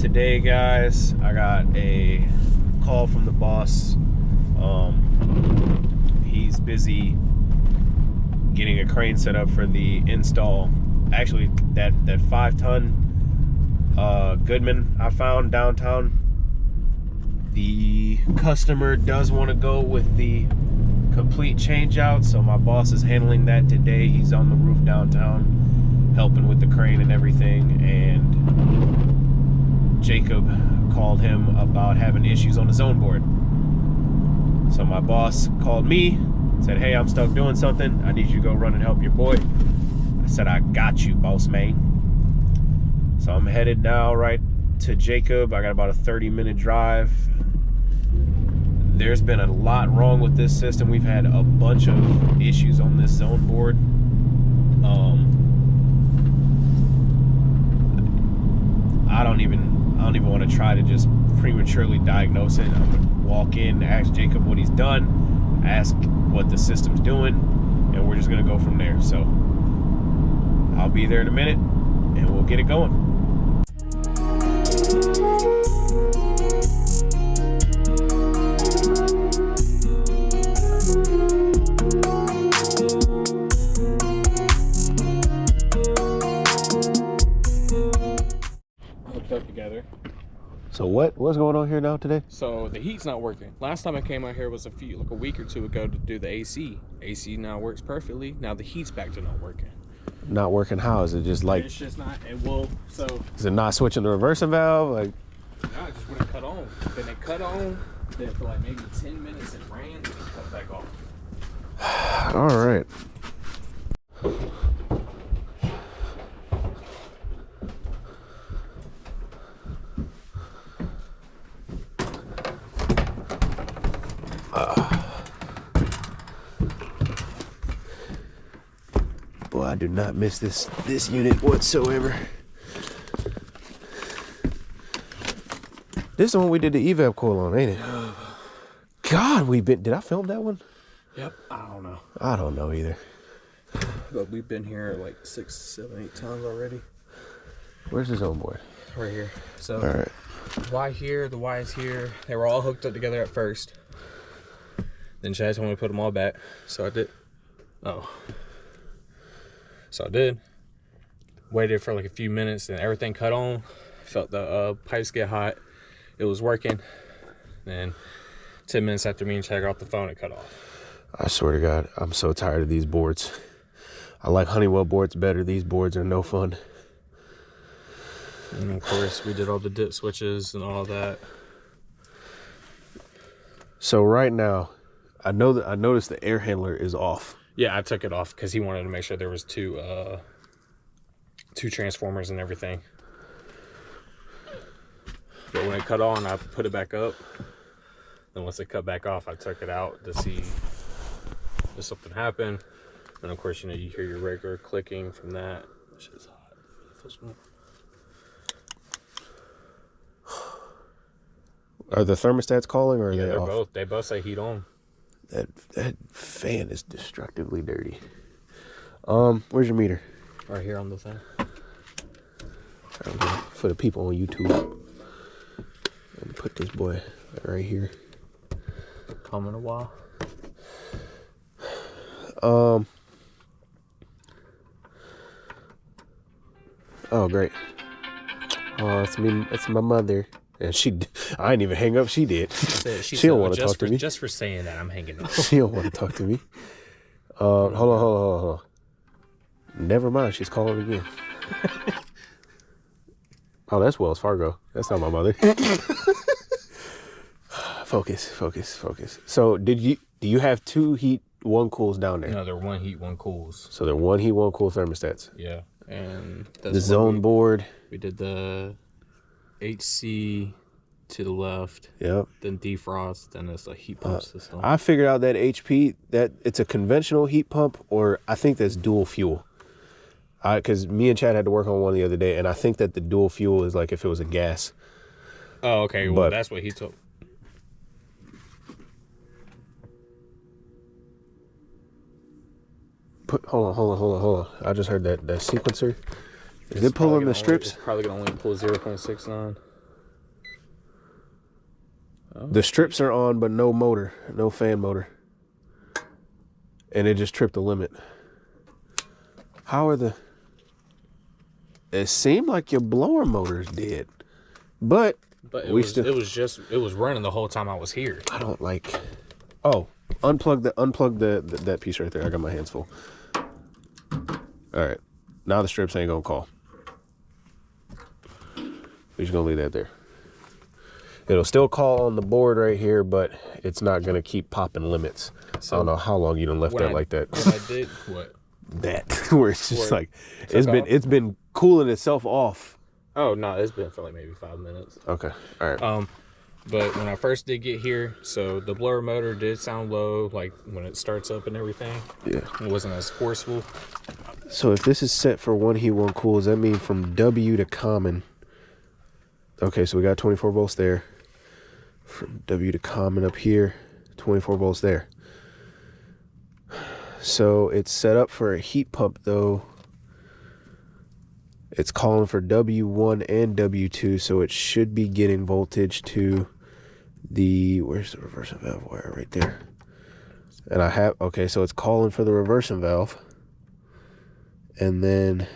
Today, guys, I got a call from the boss. He's busy getting a crane set up for the install. Actually, that 5-ton Goodman I found downtown, the customer does want to go with the complete change out, so my boss is handling that today. He's on the roof downtown helping with the crane and everything, and Jacob called him about having issues on his own board. So my boss called me, said, hey, I'm stuck doing something, I need you to go run and help your boy. I said, I got you, boss man. So I'm headed now right to Jacob. I got about a 30-minute drive. There's been a lot wrong with this system. We've had a bunch of issues on this zone board. I don't even want to try to just prematurely diagnose it. I'm gonna walk in, ask Jacob what he's done, ask what the system's doing, and we're just gonna go from there. So I'll be there in a minute and we'll get it going. Up together. So what's going on here now today? So the heat's not working. Last time I came out here was a week or two ago to do the AC. AC now works perfectly. Now the heat's back to not working. Not working how? Is it just like, it's just not, it will, so. Is it not switching the reversing valve? Like, No, it just wouldn't cut on. Then it cut on, then for like maybe 10 minutes it ran, and it cut back off. all right. Boy, I do not miss this unit whatsoever. This is the one we did the evap coil on, ain't it? God, did I film that one? Yep, I don't know. I don't know either. But we've been here like 6, 7, 8 times already. Where's his own board? Right here. So, all right. Y here, the Y is here. They were all hooked up together at first. Then Chad told me to put them all back. So I did. So I did. Waited for like a few minutes, and everything cut on. Felt the pipes get hot. It was working. Then 10 minutes after me and Chad got off the phone, it cut off. I swear to God, I'm so tired of these boards. I like Honeywell boards better. These boards are no fun. And of course, we did all the dip switches and all that. So right now, I noticed the air handler is off. Yeah, I took it off because he wanted to make sure there was two transformers and everything. But when it cut on, I put it back up. Then once it cut back off, I took it out to see if something happened. And of course, you know, you hear your regular clicking from that. That shit's hot. Are the thermostats calling, or are Yeah, they off? they both say heat on. That fan is destructively dirty. Where's your meter? Right here on the thing. For the people on YouTube. Let me put this boy right here. Come in a while. Oh, great. Oh, it's me. It's my mother. And I didn't even hang up. She did. She don't want to talk to me. Just for saying that, I'm hanging up. She don't want to talk to me. Hold on. Never mind. She's calling again. Oh, that's Wells Fargo. That's not my mother. Focus. So do you have 2 heat, 1 cools down there? No, they're 1 heat, 1 cools. So they're 1 heat, 1 cool thermostats. Yeah, and The zone board. We did the HC to the left. Yep. Then defrost. Then it's a heat pump system. I figured out that HP, that it's a conventional heat pump, or I think that's dual fuel. Because me and Chad had to work on one the other day, and I think that the dual fuel is like if it was a gas. Oh, okay. Well, that's what he told. Hold on. I just heard that sequencer. Is it pulling the strips? It's probably gonna only pull 0.69. Oh. The strips are on, but no motor, no fan motor. And it just tripped the limit. How are the... It seemed like your blower motor's dead. But it was running the whole time I was here. I don't like... Oh, unplug that piece right there. I got my hands full. All right. Now the strips ain't gonna call. We're just gonna leave that there. It'll still call on the board right here, but it's not gonna keep popping limits. So I don't know how long you done left that like that. When I did what? That where it's just like it's been cooling itself off. Oh no, it's been for like maybe 5 minutes. Okay. All right. But when I first did get here, so the blower motor did sound low, like when it starts up and everything. Yeah. It wasn't as forceful. So if this is set for one heat, one cool, does that mean from W to common? Okay, so we got 24 volts there. From W to common up here, 24 volts there. So it's set up for a heat pump though. It's calling for W1 and W2, so it should be getting voltage to the, where's the reversing valve wire? Right there. And I have, okay, so it's calling for the reversing valve. And then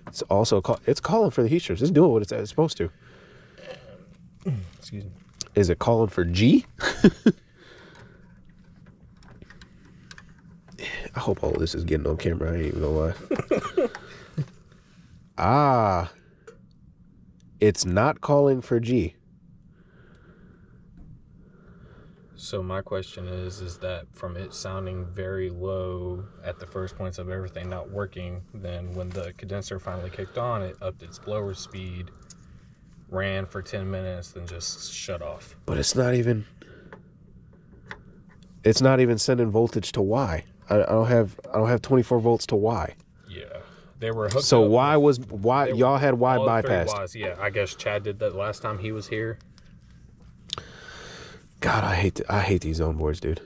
it's also, it's calling for the heat strips. It's doing what it's supposed to. Excuse me. Is it calling for G? I hope all of this is getting on camera. I ain't even gonna lie. Ah, it's not calling for G. So my question is that from it sounding very low at the first points of everything not working, then when the condenser finally kicked on, it upped its blower speed, ran for 10 minutes, then just shut off. But it's not even sending voltage to Y. I don't have 24 volts to Y. Yeah. They were hooked so up. y'all had Y bypassed. Ys, yeah, I guess Chad did that last time he was here. God, I hate these zone boards, dude.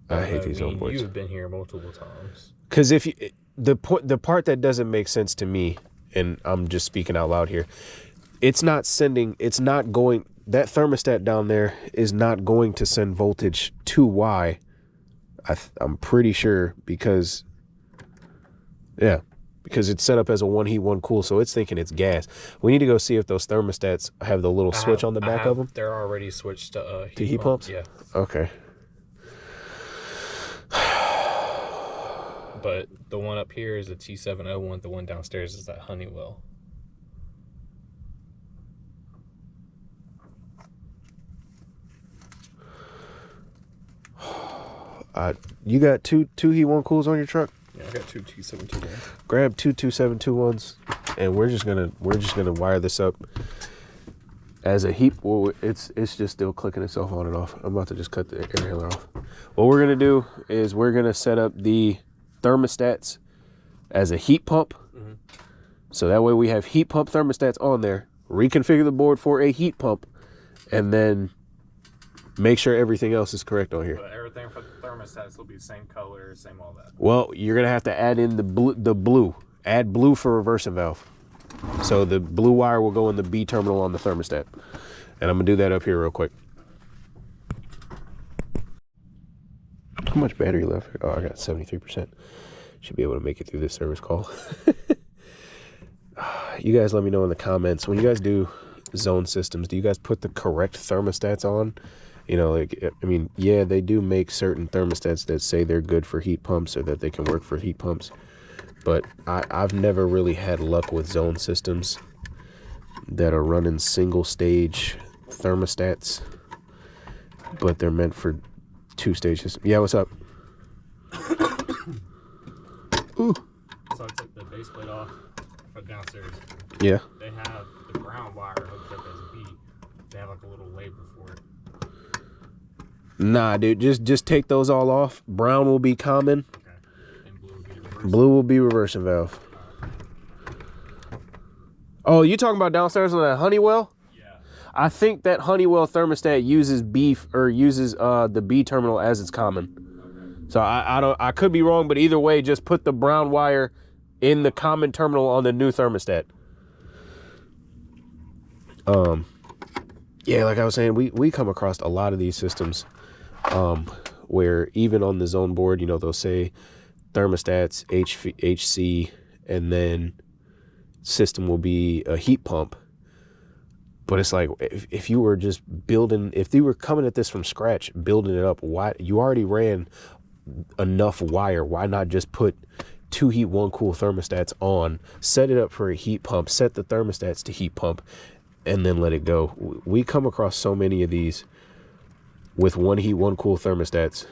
I hate these zone boards. You've been here multiple times. Because if you, the part that doesn't make sense to me, and I'm just speaking out loud here, it's not going. That thermostat down there is not going to send voltage to Y. I'm pretty sure because it's set up as a one heat, one cool, so it's thinking it's gas. We need to go see if those thermostats have the little switch on the back of them. They're already switched to heat pumps? Yeah. Okay. But the one up here is a T701. The one downstairs is that Honeywell. You got two heat, one cools on your truck? Yeah, I got two T721. Grab two 272s, and we're just gonna wire this up as a heat. Well, it's just still clicking itself on and off. I'm about to just cut the air handler off. What we're gonna do is we're gonna set up the thermostats as a heat pump, so that way we have heat pump thermostats on there. Reconfigure the board for a heat pump, and then make sure everything else is correct on here. But everything for the thermostats will be the same color, same all that. Well, you're gonna have to add in the blue. Add blue for reversing valve. So the blue wire will go in the B terminal on the thermostat. And I'm gonna do that up here real quick. How much battery left? Oh, I got 73%. Should be able to make it through this service call. You guys let me know in the comments, when you guys do zone systems, do you guys put the correct thermostats on? You know, like, I mean, yeah, they do make certain thermostats that say they're good for heat pumps or that they can work for heat pumps. But I've never really had luck with zone systems that are running single stage thermostats, but they're meant for 2 stages. Yeah, what's up? Ooh. So I took the base plate off from downstairs. Yeah. They have the brown wire hooked up as a B. They have like a little label for it. Nah, dude, just take those all off. Brown will be common. Okay. And blue will be reversing. Blue will be reversing valve. Oh, you talking about downstairs on that Honeywell? Yeah. I think that Honeywell thermostat uses the B terminal as its common. Okay. So I could be wrong, but either way, just put the brown wire in the common terminal on the new thermostat. yeah, like I was saying, we come across a lot of these systems where even on the zone board, you know, they'll say thermostats, HC, and then system will be a heat pump. But it's like, if you were just building, if you were coming at this from scratch, building it up, why you already ran enough wire, why not just put 2 heat 1 cool thermostats on, set it up for a heat pump, set the thermostats to heat pump, and then let it go. We come across so many of these with 1 heat 1 cool thermostats,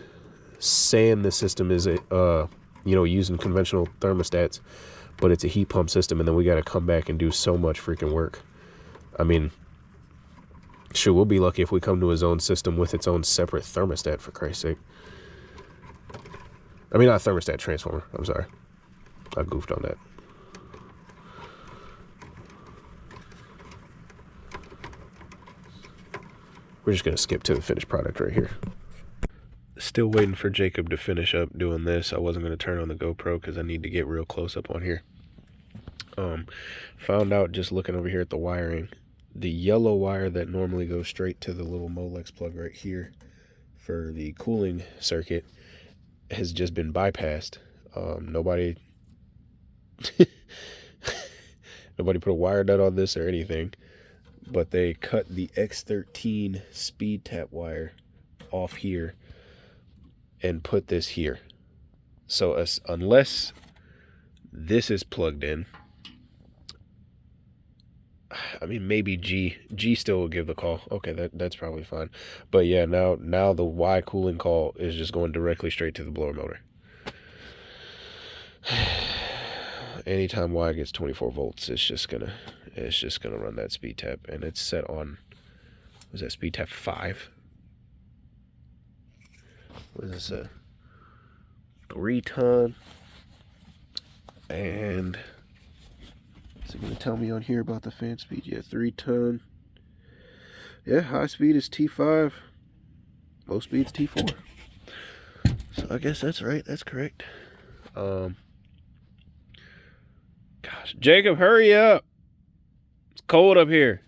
saying the system is a you know, using conventional thermostats, but it's a heat pump system, and then we got to come back and do so much freaking work. I mean, sure, we'll be lucky if we come to a zone system with its own separate thermostat, for Christ's sake. I mean, not thermostat, transformer. I'm sorry. I goofed on that. We're just going to skip to the finished product right here. Still waiting for Jacob to finish up doing this. I wasn't going to turn on the GoPro because I need to get real close up on here. Found out just looking over here at the wiring, the yellow wire that normally goes straight to the little Molex plug right here for the cooling circuit has just been bypassed. Nobody put a wire nut on this or anything, but they cut the X13 speed tap wire off here and put this here. So unless this is plugged in, I mean, maybe G still will give the call. Okay, that's probably fine. But yeah, now the Y cooling call is just going directly straight to the blower motor. Anytime Y gets 24 volts, it's just gonna run that speed tap, and it's set on, was that speed tap 5? What is this, a 3-ton? And is it going to tell me on here about the fan speed? Yeah, 3-ton. Yeah, high speed is T5. Low speed is T4. So I guess that's right. That's correct. Gosh, Jacob, hurry up. It's cold up here.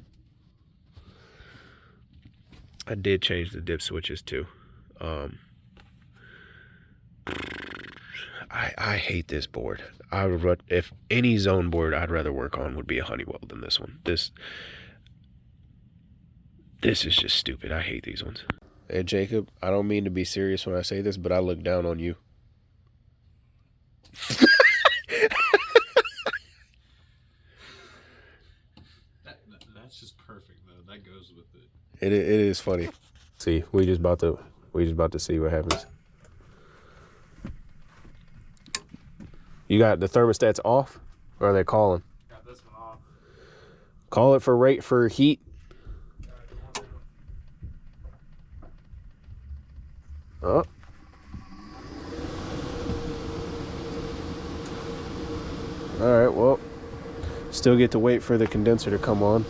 I did change the dip switches too. I hate this board. If any zone board I'd rather work on would be a Honeywell than this one. This is just stupid. I hate these ones. Hey Jacob, I don't mean to be serious when I say this, but I look down on you. That's just perfect though. That goes with it. It is funny. See, we just about to see what happens. You got the thermostats off, or are they calling? Got this one off. Call it for heat. Oh. All right, well, still get to wait for the condenser to come on.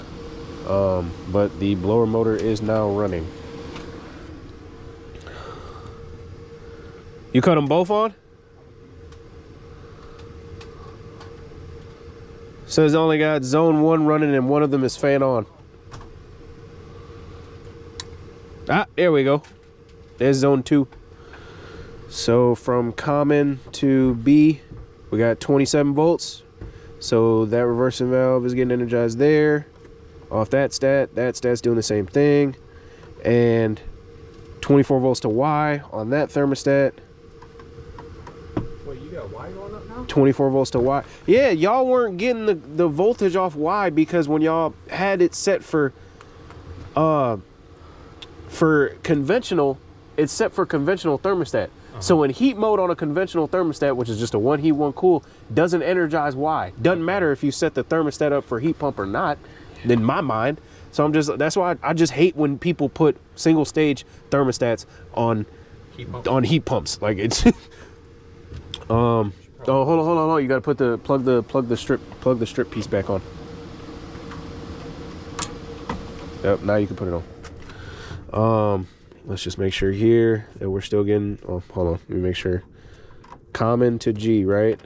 But the blower motor is now running. You cut them both on? Says only got zone 1 running and one of them is fan on. Ah, there we go. There's zone 2. So from common to B, we got 27 volts. So that reversing valve is getting energized there. Off that stat's doing the same thing. And 24 volts to Y on that thermostat. Wait, you got Y going up now? 24 volts to Y. Yeah, y'all weren't getting the voltage off Y because when y'all had it set for conventional, it's set for conventional thermostat. So in heat mode on a conventional thermostat, which is just a 1 heat 1 cool, doesn't energize Y. Doesn't matter if you set the thermostat up for heat pump or not, in my mind. So that's why I just hate when people put single stage thermostats on heat pumps. Like it's oh, hold on. You got to put plug the strip piece back on. Yep, now you can put it on. Let's just make sure here that we're still getting, oh, hold on, let me make sure. Common to G, right?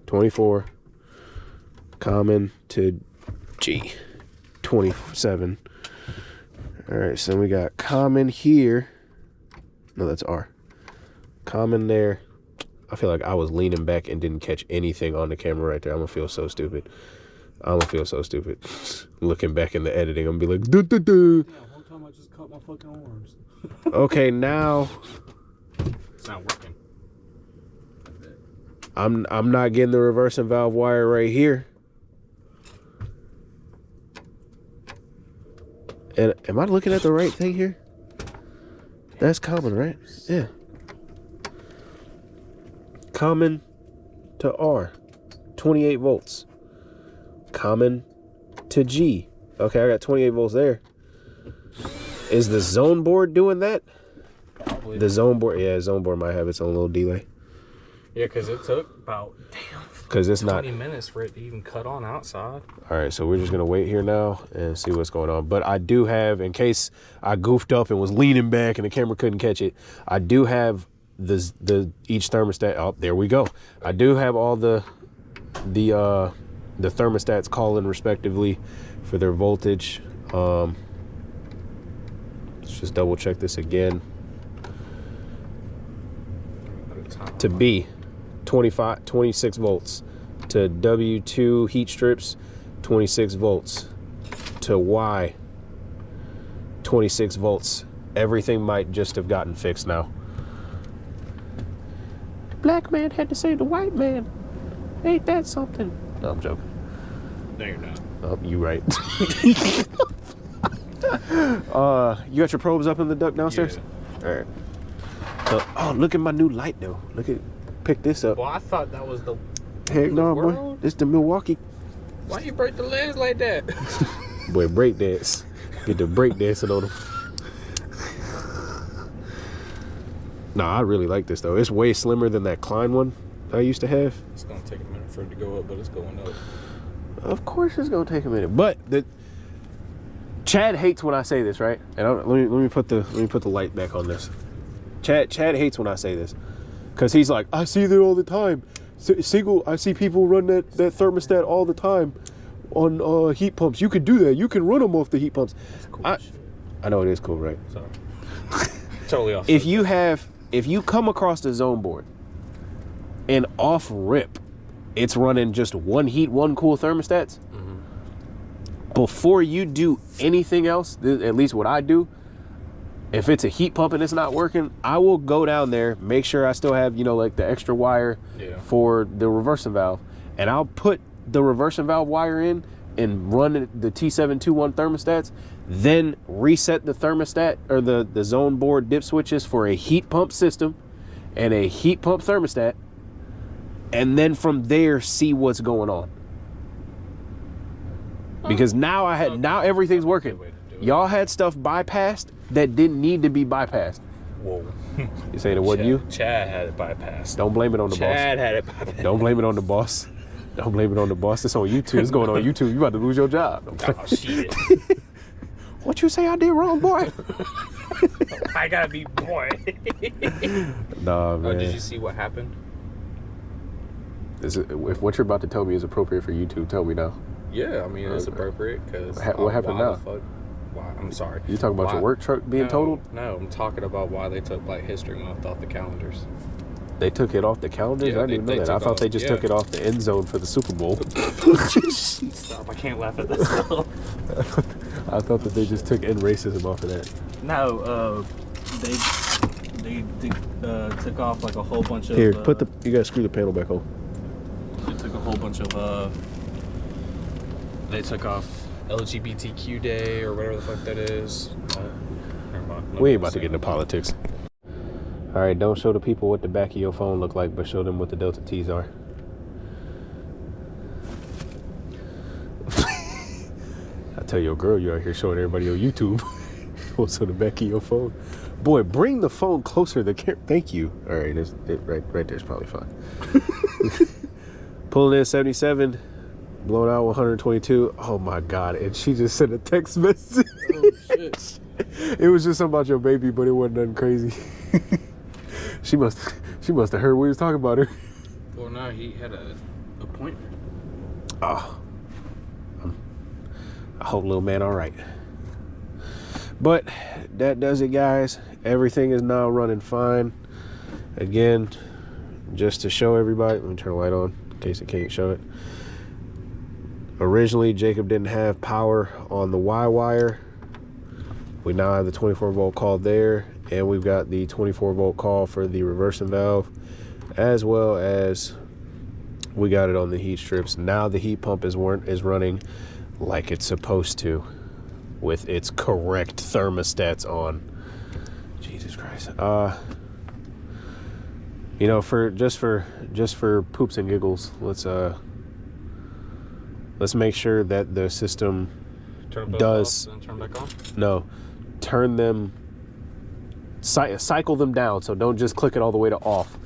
24. Common to G, 27. All right, so we got common here. No, that's R. Common there. I feel like I was leaning back and didn't catch anything on the camera right there. I'm gonna feel so stupid. Looking back in the editing, I'm gonna be like, duh, duh, duh. Yeah, one time I just cut my fucking arms. Okay, now It's not working. I'm not getting the reversing valve wire right here. And am I looking at the right thing here? That's common, right? Yeah. Common to R, 28 volts. Common to G. Okay, I got 28 volts there. Is the zone board doing that? Probably. The zone board, yeah, zone board might have its own little delay. Yeah, because it took about, Because it's 20 not. minutes for it to even cut on outside. All right, so we're just gonna wait here now and see what's going on. But I do have, in case I goofed up and was leaning back and the camera couldn't catch it, I do have each thermostat. Oh, there we go. I do have all the thermostats calling respectively for their voltage. Let's just double check this again. To B, 26 volts. To W2 heat strips, 26 volts. To Y, 26 volts. Everything might just have gotten fixed now. The black man had to save the white man. Ain't that something? No, I'm joking. No, you're not. Oh, you right. You got your probes up in the duct downstairs? Yeah. All right. Oh, look at my new light though. Pick this up. Well, I thought that was the... Heck no, boy. world? This the Milwaukee. Why you break the legs like that? Boy, break dance. Get the break dancing on them. Nah, I really like this though. It's way slimmer than that Klein one I used to have. It's gonna take a minute for it to go up, but it's going up. Of course it's gonna take a minute. But Chad hates when I say this, right? And let me put the light back on this. Chad hates when I say this. Cause he's like, I see that all the time. I see people run that thermostat all the time on heat pumps. You can do that. You can run them off the heat pumps. That's cool. I know it is cool, right? Sorry. Totally off. If you come across the zone board and off rip, it's running just one heat, one cool thermostats. Mm-hmm. Before you do anything else, at least what I do, if it's a heat pump and it's not working, I will go down there, make sure I still have, like the extra wire for the reversing valve. And I'll put the reversing valve wire in and run the T721 thermostats, then reset the thermostat or the zone board dip switches for a heat pump system and a heat pump thermostat. And then from there, see what's going on. Because now everything's working. Y'all had stuff bypassed that didn't need to be bypassed. Whoa. You saying it wasn't you? Chad had it bypassed. Don't blame it on the boss. Chad had it bypassed. Don't blame it on the boss. Don't blame it on the boss. It's on YouTube. It's going on YouTube. You about to lose your job. Oh, shit. What you say I did wrong, boy? I gotta be boy. Nah, man. Oh, did you see what happened? If what you're about to tell me is appropriate for YouTube, tell me now. Yeah, I mean, it's appropriate because... What happened now? Why? I'm sorry. You talking about your work truck being totaled? No, I'm talking about why they took Black History Month off the calendars. They took it off the calendars? Yeah, I didn't even know that. I thought they just took it off the end zone for the Super Bowl. Stop, I can't laugh at this stuff. I thought that they just took end racism off of that. No, they took off like a whole bunch of... Here, you gotta screw the panel back on. They took a whole bunch of... They took off LGBTQ Day or whatever the fuck that is. Never mind. We ain't about to get into politics. All right, don't show the people what the back of your phone look like, but show them what the Delta T's are. I tell your girl you're out here showing everybody on YouTube what's on the back of your phone. Boy, bring the phone closer to the camera. Thank you. All right, right there's probably fine. Pulling in 77. Blown out 122. Oh my God. And she just sent a text message. Oh shit. It was just something about your baby, but it wasn't nothing crazy. She must have heard we was talking about her. Well, no, he had an appointment. Oh. I hope little man all right. But that does it, guys. Everything is now running fine. Again, just to show everybody, let me turn the light on in case I can't show it. Originally, Jacob didn't have power on the Y wire. We now have the 24 volt call there, and we've got the 24 volt call for the reversing valve, as well as we got it on the heat strips. Now the heat pump is running like it's supposed to, with its correct thermostats on. Jesus Christ. You know, just for poops and giggles, let's make sure that the system does off, then turn back on. No, turn them, cycle them down. So don't just click it all the way to off.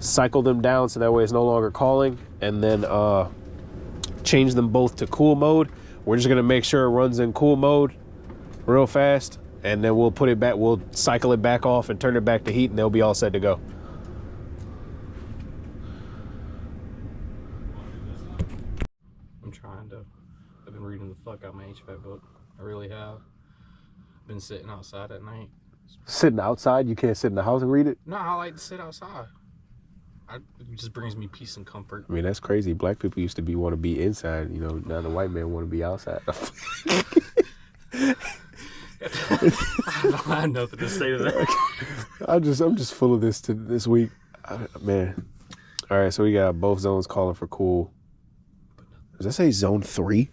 Cycle them down so that way it's no longer calling, and then change them both to cool mode. We're just gonna make sure it runs in cool mode real fast, and then we'll put it back, we'll cycle it back off and turn it back to heat, and they'll be all set to go. I've been reading the fuck out my HVAC book. I really have. Been sitting outside at night. Sitting outside? You can't sit in the house and read it? No, I like to sit outside. It just brings me peace and comfort. I mean, that's crazy. Black people used to want to be inside. You know, now the white man want to be outside. I have nothing to say to that. I'm just full of this week, man. All right, so we got both zones calling for cool. Does that say zone 3?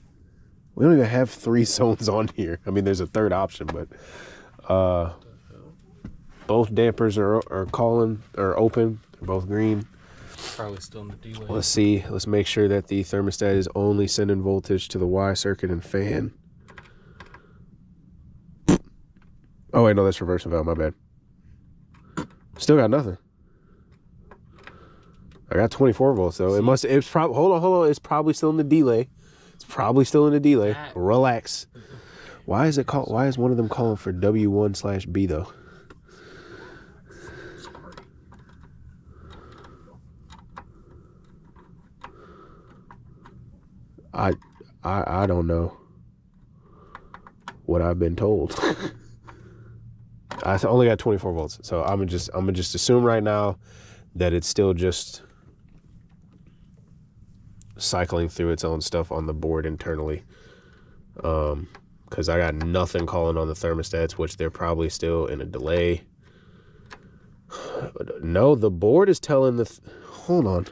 We don't even have 3 zones on here. I mean, there's a third option, but both dampers are calling or open. They're both green. Probably still in the delay. Let's see. Let's make sure that the thermostat is only sending voltage to the Y circuit and fan. Oh wait, no, that's reversing valve. My bad. Still got nothing. I got 24 volts though. It's probably, hold on. It's probably still in the delay. Relax. Why is one of them calling for W1/B though? I don't know what I've been told. I only got 24 volts, so I'm gonna just assume right now that it's still just cycling through its own stuff on the board internally, because I got nothing calling on the thermostats, which they're probably still in a delay. No, the board is telling hold on.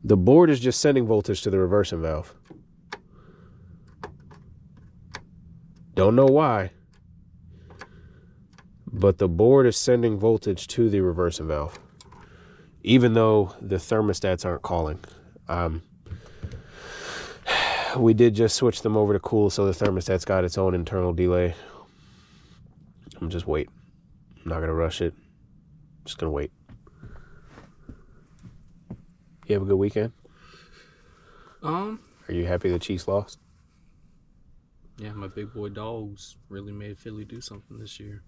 The board is just sending voltage to the reversing valve. Don't know why, but the board is sending voltage to the reversing valve, even though the thermostats aren't calling. We did just switch them over to cool, so the thermostat's got its own internal delay. I'm just wait. I'm not gonna rush it. I'm just gonna wait. You have a good weekend? Are you happy the Chiefs lost? Yeah, my big boy dogs really made Philly do something this year.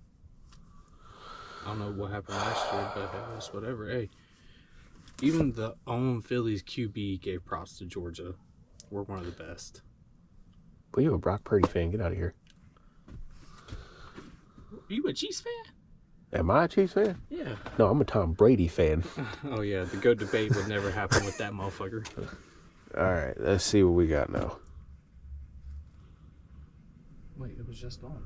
I don't know what happened last year, but it's whatever. Hey, even the own Phillies QB gave props to Georgia. We're one of the best. Well, you're a Brock Purdy fan. Get out of here. Are you a Chiefs fan? Am I a Chiefs fan? Yeah. No, I'm a Tom Brady fan. Oh, yeah. The GOAT debate would never happen with that motherfucker. All right. Let's see what we got now. Wait, it was just on.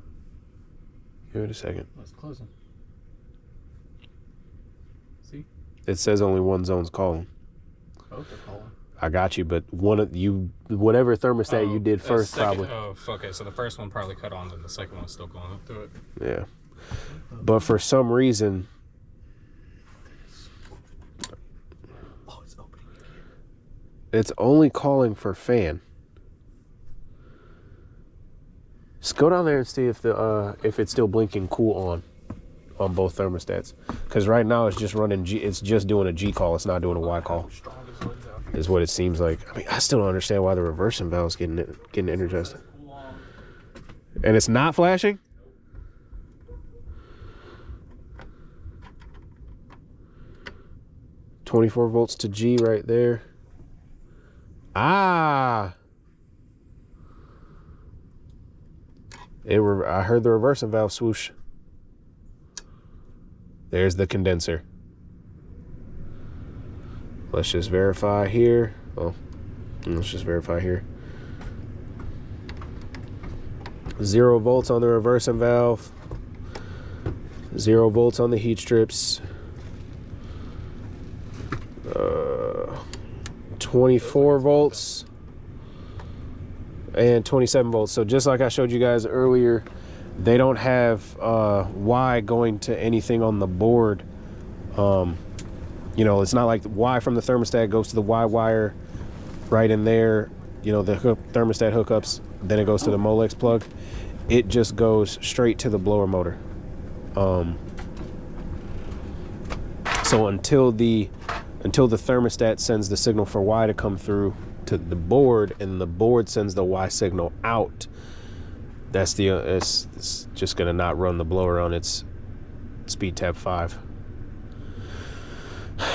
Give it a second. Oh, it's closing. See? It says only one zone's calling. Both are calling. I got you, but whatever thermostat you did first, probably. Oh, okay. So the first one probably cut on, then the second one's still going up through it. Yeah. But for some reason, it's opening again. It's only calling for fan. Just go down there and see if it's still blinking cool on both thermostats. Because right now it's just running G. It's just doing a G call. It's not doing a Y call. Is what it seems like. I mean, I still don't understand why the reversing valve's getting energized. And it's not flashing? $24 volts to G right there. Ah. I heard the reversing valve swoosh. There's the condenser. Let's just verify here. Oh, let's just verify here. 0 volts on the reversing valve. 0 volts on the heat strips. 24 volts and 27 volts. So just like I showed you guys earlier, they don't have Y going to anything on the board. You know, it's not like the Y from the thermostat goes to the Y wire right in there, you know, the thermostat hookups, then it goes to the Molex plug. It just goes straight to the blower motor. So until the thermostat sends the signal for Y to come through to the board, and the board sends the Y signal out, that's the it's just gonna not run the blower on its speed tab 5,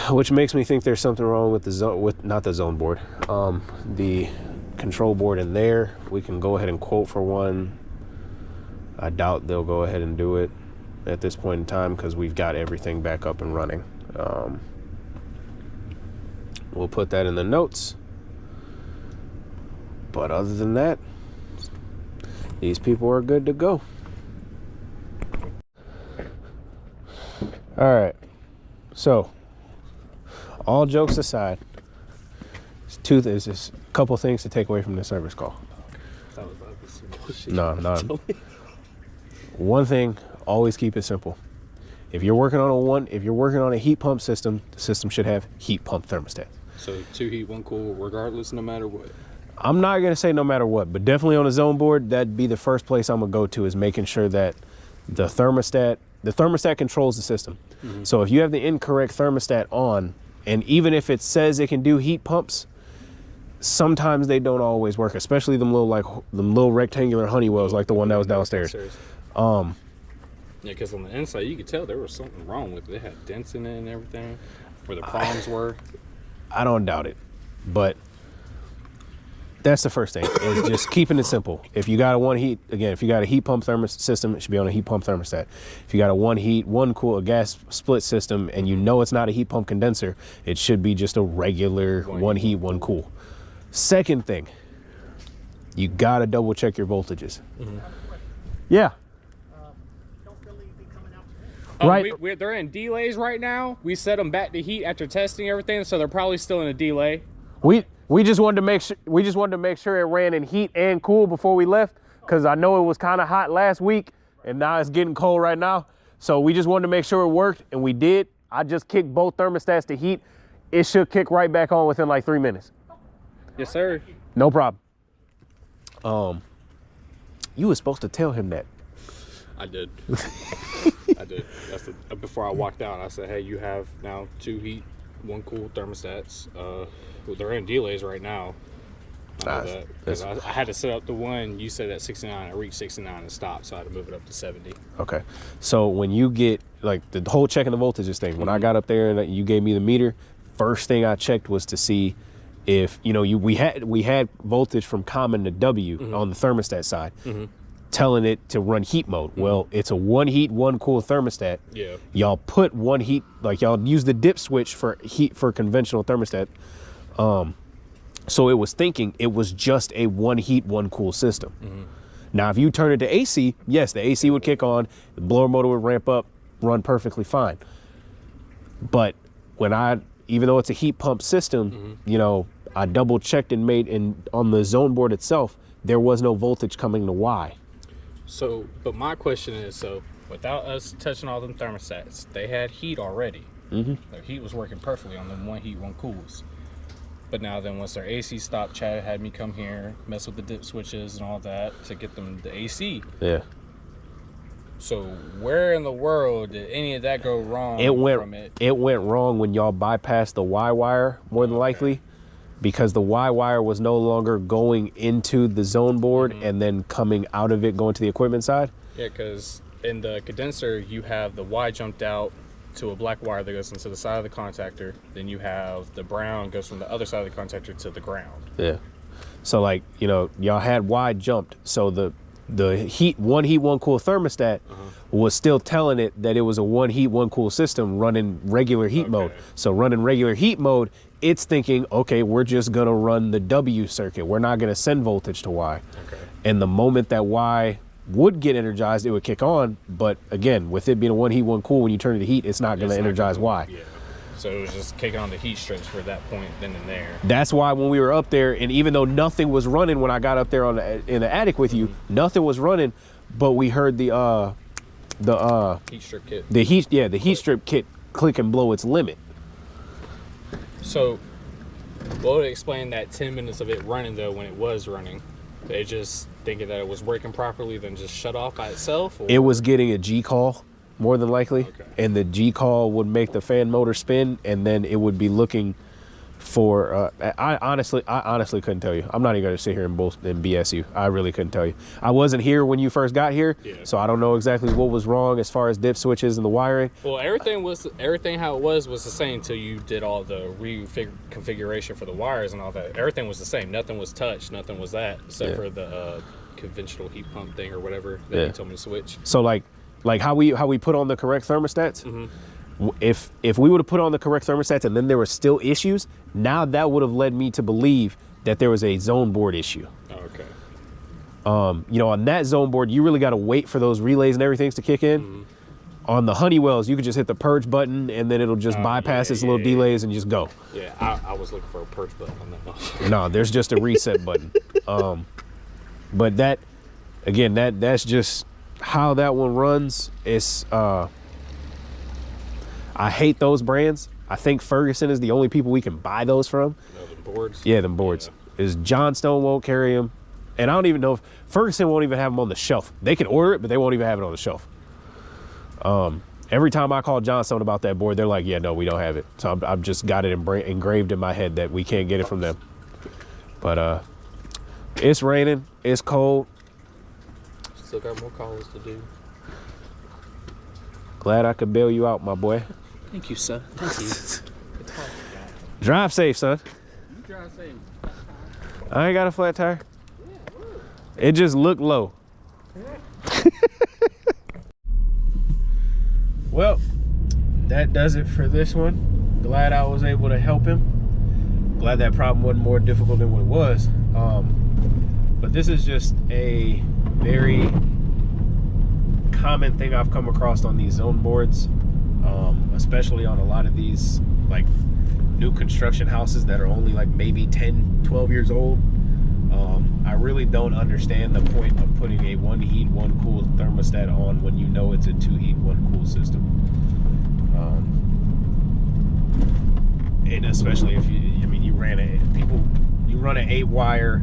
which makes me think there's something wrong with not the zone board, the control board in there. We can go ahead and quote for one. I doubt they'll go ahead and do it at this point in time because we've got everything back up and running. We'll put that in the notes. But other than that, these people are good to go. All right. So, all jokes aside, there's just a couple things to take away from this service call. No. One thing, always keep it simple. If you're working on a heat pump system, the system should have heat pump thermostat. So 2 heat, 1 cool, regardless, no matter what. I'm not gonna say no matter what, but definitely on a zone board, that'd be the first place I'm gonna go to, is making sure that the thermostat controls the system. Mm-hmm. So if you have the incorrect thermostat on, and even if it says it can do heat pumps, sometimes they don't always work, especially them little rectangular Honeywells like the one that was downstairs. Yeah, because on the inside you could tell there was something wrong with it. It had dents in it and everything, where the problems were. I don't doubt it, but that's the first thing, is just keeping it simple. If you got if you got a heat pump system, it should be on a heat pump thermostat. If you got a 1 heat, 1 cool, a gas split system, and you know it's not a heat pump condenser, it should be just a regular 1 heat, 1 cool. Second thing, you gotta double check your voltages. Mm-hmm. Yeah. Right. They're in delays right now. We set them back to heat after testing everything, so they're probably still in a delay. We just wanted to make sure it ran in heat and cool before we left, because I know it was kind of hot last week and now it's getting cold right now. So we just wanted to make sure it worked, and we did. I just kicked both thermostats to heat. It should kick right back on within like 3 minutes. Yes, sir. No problem. You were supposed to tell him that. I did. I did. Before I walked out, I said, hey, you have now 2 heat, 1 cool thermostats. They're in delays right now. I had to set up the one you said at 69. I reached 69 and stopped, so I had to move it up to 70. Okay. So when you get like the whole checking the voltages thing, when I got up there and you gave me the meter, first thing I checked was to see if, you know, we had voltage from common to W on the thermostat side. Telling it to run heat mode. Well, it's a 1 heat, 1 cool thermostat. Yeah. Y'all put 1 heat, like y'all use the dip switch for heat for conventional thermostat. So it was thinking it was just a 1 heat, 1 cool system. Now, if you turn it to AC, yes, the AC would kick on, the blower motor would ramp up, run perfectly fine. But even though it's a heat pump system, you know, I double checked and on the zone board itself, there was no voltage coming to Y. So, but my question is, so without us touching all them thermostats, they had heat already. Their heat was working perfectly on them 1 heat, 1 cools. But now then once their AC stopped, Chad had me come here, mess with the dip switches and all that to get them the AC. Yeah. So where in the world did any of that go wrong? It went wrong when y'all bypassed the Y wire, more than likely. Because the Y wire was no longer going into the zone board and then coming out of it, going to the equipment side. Yeah, because in the condenser, you have the Y jumped out to a black wire that goes into the side of the contactor. Then you have the brown goes from the other side of the contactor to the ground. Yeah. So like, you know, y'all had Y jumped. So the one heat, one cool thermostat was still telling it that it was a one heat, one cool system running regular heat mode. So running regular heat mode, it's thinking, okay, we're just going to run the W circuit. We're not going to send voltage to Y. And the moment that Y would get energized, it would kick on. But again, with it being a one heat, one cool, when you turn it to heat, it's not going to energize Y. Yeah. So it was just kicking on the heat strips for that point then and there. That's why when we were up there, and even though nothing was running when I got up there in the attic with you, nothing was running, but we heard the heat strip kit. The heat strip kit click and blow its limit. So what would explain that 10 minutes of it running though when it was running? They just thinking that it was working properly, then just shut off by itself? Or? It was getting a G call, more than likely. And the G call would make the fan motor spin, and then it would be looking for I honestly couldn't tell you. I'm not even gonna sit here and BS you. I really couldn't tell you. I wasn't here when you first got here, so I don't know exactly what was wrong as far as dip switches and the wiring. Well, everything how it was the same till you did all the reconfiguration for the wires and all that. Everything was the same. Nothing was touched. Nothing was that except for the conventional heat pump thing or whatever that you told me to switch. So like how we put on the correct thermostats. If we would have put on the correct thermostats and then there were still issues, now that would have led me to believe that there was a zone board issue. You know, on that zone board, you really got to wait for those relays and everything to kick in. On the Honeywells, you could just hit the purge button and then it'll just bypass its little delays and just go. Yeah, I was looking for a purge button on that. No, there's just a reset button. But that, again, that's just how that one runs. It's I hate those brands. I think Ferguson is the only people we can buy those from. No, the boards? Yeah, them boards. Is Johnstone won't carry them. And I don't even know if Ferguson won't even have them on the shelf. They can order it, but they won't even have it on the shelf. Every time I call Johnstone about that board, they're like, yeah, no, we don't have it. So I've just got it engraved in my head that we can't get it from them. But it's raining. It's cold. Still got more calls to do. Glad I could bail you out, my boy. Thank you, son. Thank you. Drive safe, son. You drive safe. I ain't got a flat tire. It just looked low. Well, that does it for this one. Glad I was able to help him. Glad that problem wasn't more difficult than what it was. But this is just a very common thing I've come across on these zone boards, especially on a lot of these like new construction houses that are only like maybe 10-12 years old. I really don't understand the point of putting a one heat, one cool thermostat on when you know it's a two heat, one cool system. And especially if you run an 8-wire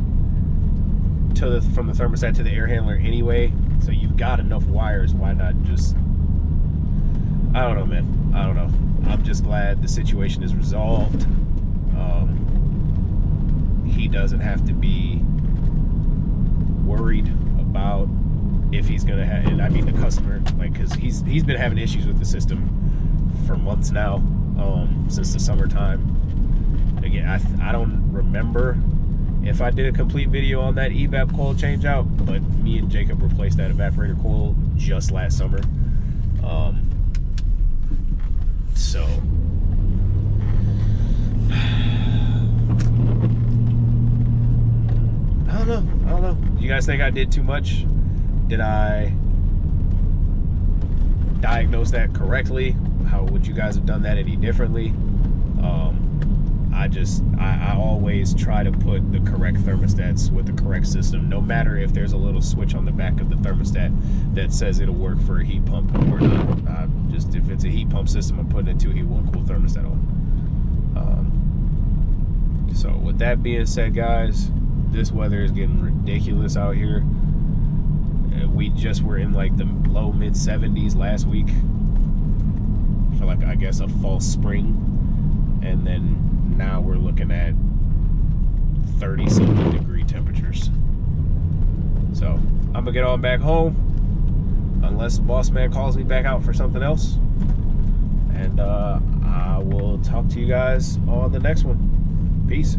from the thermostat to the air handler anyway, so you've got enough wires. Why not just, I don't know, man. I don't know. I'm just glad the situation is resolved. He doesn't have to be worried about if he's gonna have, and I mean the customer, like, because he's been having issues with the system for months now, since the summertime. Again, I don't remember if I did a complete video on that evap coil change out, but me and Jacob replaced that evaporator coil just last summer. So I don't know. Do you guys think I did too much? Did I diagnose that correctly? How would you guys have done that any differently? I always try to put the correct thermostats with the correct system, no matter if there's a little switch on the back of the thermostat that says it'll work for a heat pump or not. Just if it's a heat pump system, I'm putting a two heat, one cool thermostat on. So with that being said, guys, this weather is getting ridiculous out here. We just were in like the low mid 70s last week for like, I guess, a false spring, and then now we're looking at 30-something degree temperatures. So I'm gonna get on back home unless boss man calls me back out for something else, and I will talk to you guys on the next one. Peace.